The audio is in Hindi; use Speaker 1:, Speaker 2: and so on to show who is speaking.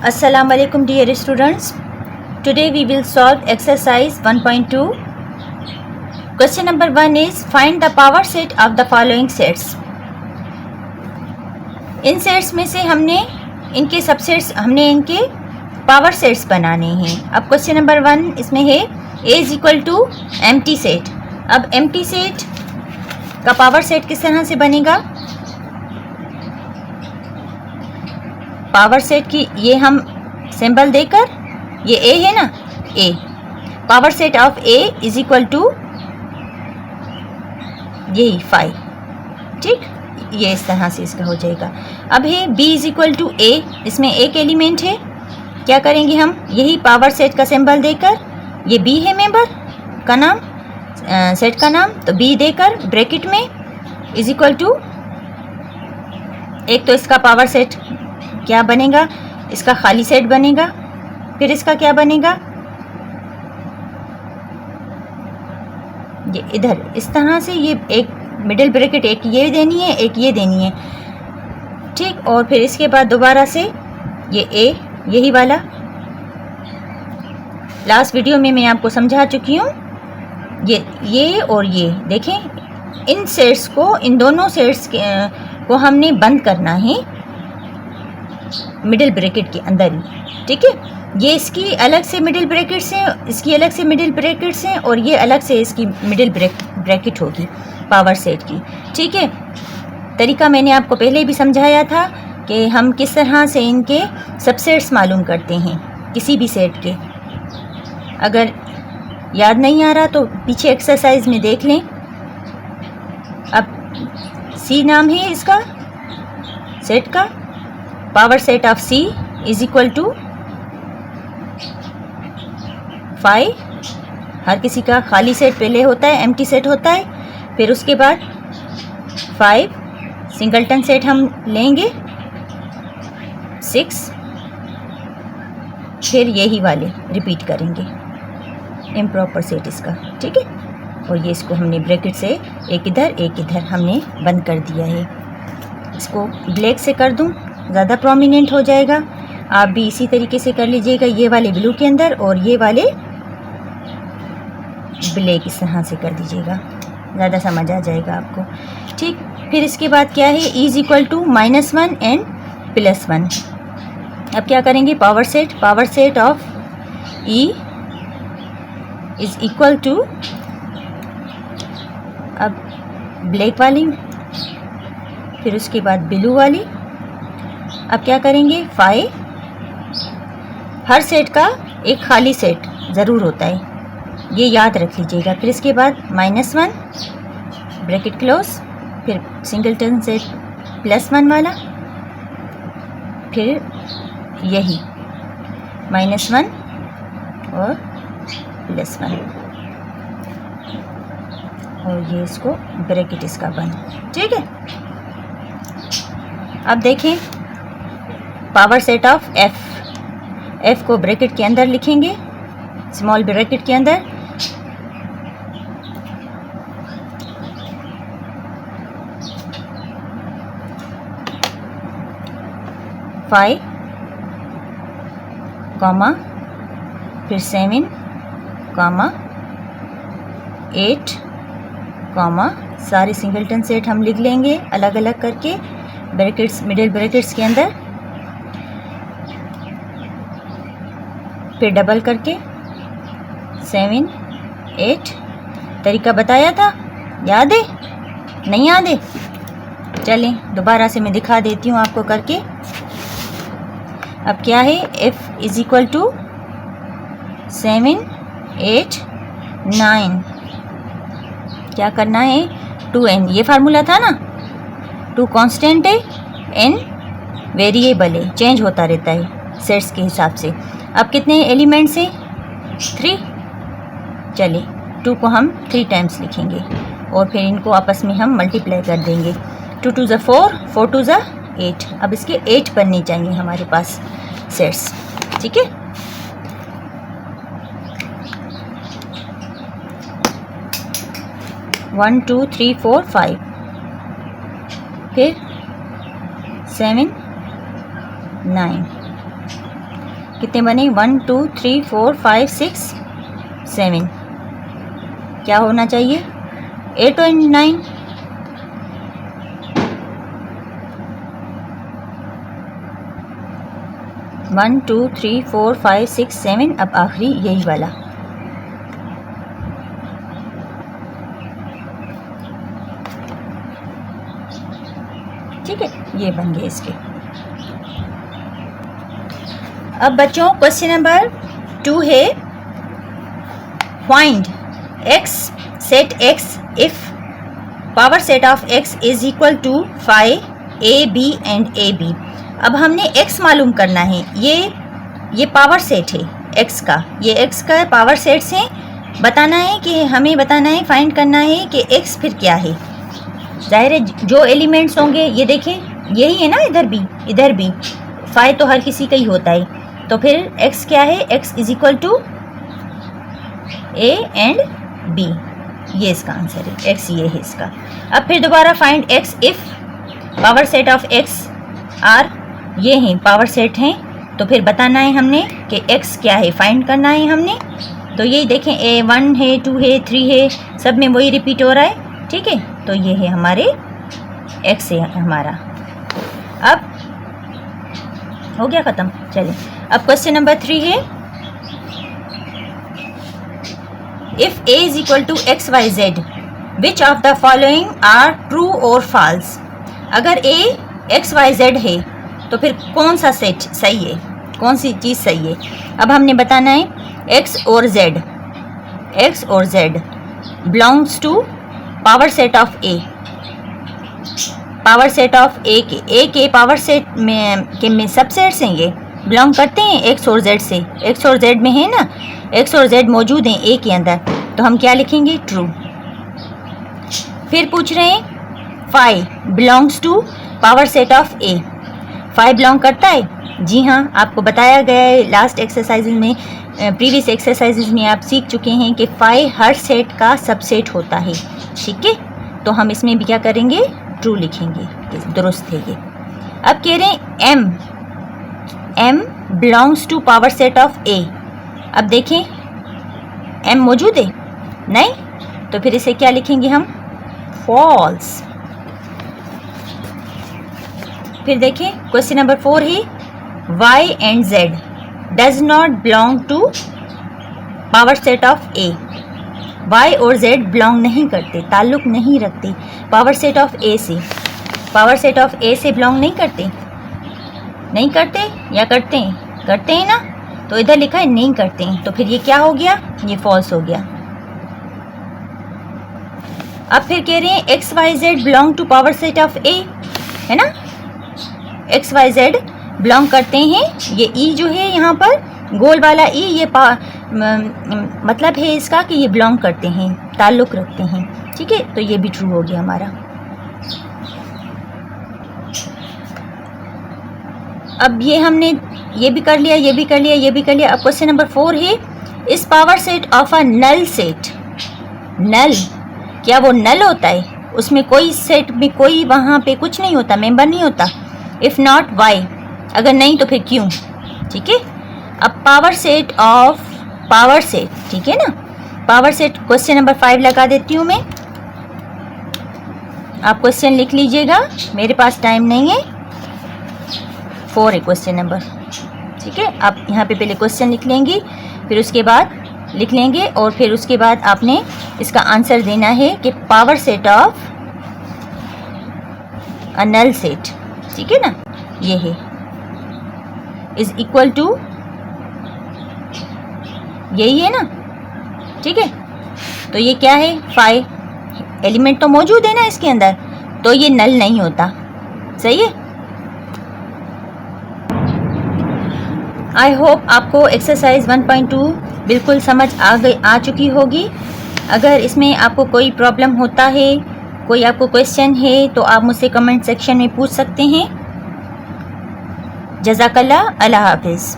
Speaker 1: Assalamu alaikum dear students. Today we will solve exercise 1.2. Question number 1 is find the power set of the following sets. In sets में से हमने इनके पावर सेट्स बनाने हैं. अब क्वेश्चन नंबर 1 इसमें है A is equal to empty set. अब एम्प्टी सेट का पावर सेट किस तरह से बनेगा? पावर सेट की ये हम सिंबल देकर, ये A है ना, A power set of A is equal to यही 5. ठीक, ये इस तरह से इसका हो जाएगा. अब है B is equal to A. इसमें एक एलिमेंट है. क्या करेंगे हम? यही पावर सेट का सिंबल देकर, ये B है मेंबर का नाम, सेट का नाम, तो B देकर ब्रैकेट में इज इक्वल टू, एक तो इसका पावर सेट क्या बनेगा, इसका खाली सेट बनेगा. फिर इसका क्या बनेगा, ये इधर इस तरह से, ये एक मिडिल ब्रैकेट, एक ये देनी है, एक ये देनी है. ठीक, और फिर इसके बाद दोबारा से ये A यही वाला. लास्ट वीडियो में मैं आपको समझा चुकी हूँ. ये और ये देखें, इन सेट्स को, इन दोनों सेट्स को हमने बंद करना है मिडिल ब्रैकेट के अंदर ही. ठीक है, ये इसकी अलग से मिडिल ब्रैकेट्स हैं, इसकी अलग से मिडिल ब्रैकेट्स हैं, और ये अलग से इसकी मिडिल ब्रैकेट होगी पावर सेट की. ठीक है, तरीका मैंने आपको पहले भी समझाया था कि हम किस तरह से इनके सबसेट्स मालूम करते हैं किसी भी सेट के. अगर याद नहीं आ रहा तो पीछे एक्सरसाइज में देख लें. अब C नाम है इसका सेट का. Power set of C is equal to 5. हर किसी का खाली सेट पहले होता है, एम्प्टी सेट होता है. फिर उसके बाद 5 सिंगलटन सेट हम लेंगे, 6, फिर यही वाले रिपीट करेंगे, इम्प्रॉपर सेट इसका. ठीक है, और ये इसको हमने ब्रैकेट से एक इधर हमने बंद कर दिया है. इसको ब्लैक से कर दूं, ज़्यादा प्रोमिनेंट हो जाएगा. आप भी इसी तरीके से कर लीजिएगा, ये वाले ब्लू के अंदर और ये वाले ब्लैक इस तरह से कर दीजिएगा, ज़्यादा समझ आ जाएगा आपको. ठीक, फिर इसके बाद क्या है, E is equal to -1 and +1. अब क्या करेंगे, power set of E is equal to, अब ब्लैक वाली, फिर उसके बाद ब्लू वाली. अब क्या करेंगे, 5, हर सेट का एक खाली सेट ज़रूर होता है, ये याद रख लीजिएगा. फिर इसके बाद -1 ब्रैकेट क्लोज, फिर सिंगलटन सेट +1 वाला, फिर यही -1 और +1, और ये इसको ब्रैकेट इसका बंद. ठीक है, अब देखें पावर सेट ऑफ F को ब्रैकेट के अंदर लिखेंगे, स्मॉल ब्रैकेट के अंदर. फाइव कॉमा, फिर 7 कॉमा 8 कॉमा, सारे सिंगलटन सेट हम लिख लेंगे अलग अलग करके ब्रैकेट्स, मिडिल ब्रैकेट्स के अंदर. फिर डबल करके 7 8. तरीका बताया था, याद है? नहीं याद है? चलें दोबारा से मैं दिखा देती हूँ आपको करके. अब क्या है, F इज इक्वल टू 7 8 9. क्या करना है, 2n, ये फार्मूला था ना, 2 कांस्टेंट है, n वेरिएबल है, चेंज होता रहता है सेट्स के हिसाब से. अब कितने एलिमेंट्स हैं, 3. चलिए 2 को हम 3 टाइम्स लिखेंगे और फिर इनको आपस में हम मल्टीप्लाई कर देंगे. 2 2 ज़ा 4, 4 2 ज़ा 8. अब इसके 8 बनने चाहिए हमारे पास सेट्स. ठीक है, वन 2 3 4 5, फिर 7 9. कितने बने? 1 2 3 4 5 6 7। क्या होना चाहिए? 8 और 9। वन 2 3 4 5 6 7। अब आखिरी यही वाला। ठीक है, ये बन गए इसके। अब बच्चों क्वेश्चन नंबर 2 है, find x set x if power set of x is equal to 5 AB and AB। अब हमने x मालूम करना है। ये पावर सेट है x का, ये x का पावर सेट से बताना है कि हमें बताना है, फाइंड करना है कि x फिर क्या है। जाहिर है जो एलिमेंट्स होंगे ये देखें यही है ना, इधर भी 5 तो हर किसी का ही होता है। तो फिर x क्या है? x is equal to A and B, ये इसका आंसर है। x ये है इसका। अब फिर दोबारा find x if power set of x are, ये हैं पावर सेट हैं। तो फिर बताना है हमने कि x क्या है, फाइंड करना है हमने। तो यही देखें A1 है, 2 है, 3 है, सब में वही रिपीट हो रहा है। ठीक है, तो ये है हमारे x है हमारा। अब हो गया ख़त्म। चलिए अब क्वेश्चन नंबर 3 है, if a is equal to X Y Z which of the following are true और फॉल्स। अगर a एक्स वाई जेड है तो फिर कौन सा सेट सही है, कौन सी चीज़ सही है। अब हमने बताना है x और z belongs to power set of a। Power set of a के पावर सेट में सबसेट्स हैं, ये बिलोंग करते हैं x और z से। x और z में है ना, x और z मौजूद हैं a के अंदर, तो हम क्या लिखेंगे? ट्रू। फिर पूछ रहे हैं 5 belongs to power set of a। 5 belong करता है? जी हाँ, आपको बताया गया है लास्ट एक्सरसाइज में, प्रीवियस एक्सरसाइजेज में आप सीख चुके हैं कि 5 हर सेट का सबसेट होता है। ठीक है, तो हम इसमें भी क्या करेंगे? ट्रू लिखेंगे, दुरुस्त है ये। अब कह रहे हैं m belongs to power set of a। अब देखें m मौजूद है? नहीं, तो फिर इसे क्या लिखेंगे हम? फॉल्स। फिर देखें क्वेश्चन नंबर 4 है, y and z does not belong to power set of a। y और z बिलोंग नहीं करते, ताल्लुक़ नहीं रखते पावर सेट ऑफ a से। पावर सेट ऑफ a से बिलोंग नहीं करते या करते हैं? करते हैं ना, तो इधर लिखा है नहीं करते हैं, तो फिर ये क्या हो गया? ये फॉल्स हो गया। अब फिर कह रहे हैं X Y Z belong to power set of a, है ना, एक्स वाई जेड बिलोंग करते हैं। ये ई जो है यहाँ पर गोल वाला ई, ये मतलब है इसका कि ये बिलोंग करते हैं, ताल्लुक़ रखते हैं। ठीक है, तो ये भी ट्रू हो गया हमारा। अब ये हमने ये भी कर लिया, ये भी कर लिया, ये भी कर लिया। अब क्वेश्चन नंबर 4 है, इस power set of a null set. Null, क्या वो नल होता है? उसमें कोई सेट में कोई वहाँ पे कुछ नहीं होता, मेंबर नहीं होता। इफ़ नॉट वाई, अगर नहीं तो फिर क्यों? ठीक है। अब power set of power set, ठीक है ना, पावर सेट क्वेश्चन नंबर 5 लगा देती हूँ मैं। आप क्वेश्चन लिख लीजिएगा, मेरे पास टाइम नहीं है। 4 है क्वेश्चन नंबर, ठीक है। आप यहाँ पे पहले क्वेश्चन लिख लेंगी, फिर उसके बाद लिख लेंगे और फिर उसके बाद आपने इसका आंसर देना है कि power set of a null set, ठीक है ना, ये है इज इक्वल टू, यही है ना, ठीक है। तो ये क्या है? 5 एलिमेंट तो मौजूद है ना इसके अंदर, तो ये नल नहीं होता। सही है। आई होप आपको एक्सरसाइज 1.2 बिल्कुल समझ आ चुकी होगी। अगर इसमें आपको कोई प्रॉब्लम होता है, कोई आपको क्वेश्चन है, तो आप मुझसे कमेंट सेक्शन में पूछ सकते हैं। जज़ाकल्लाह, अल्लाह हाफिज़।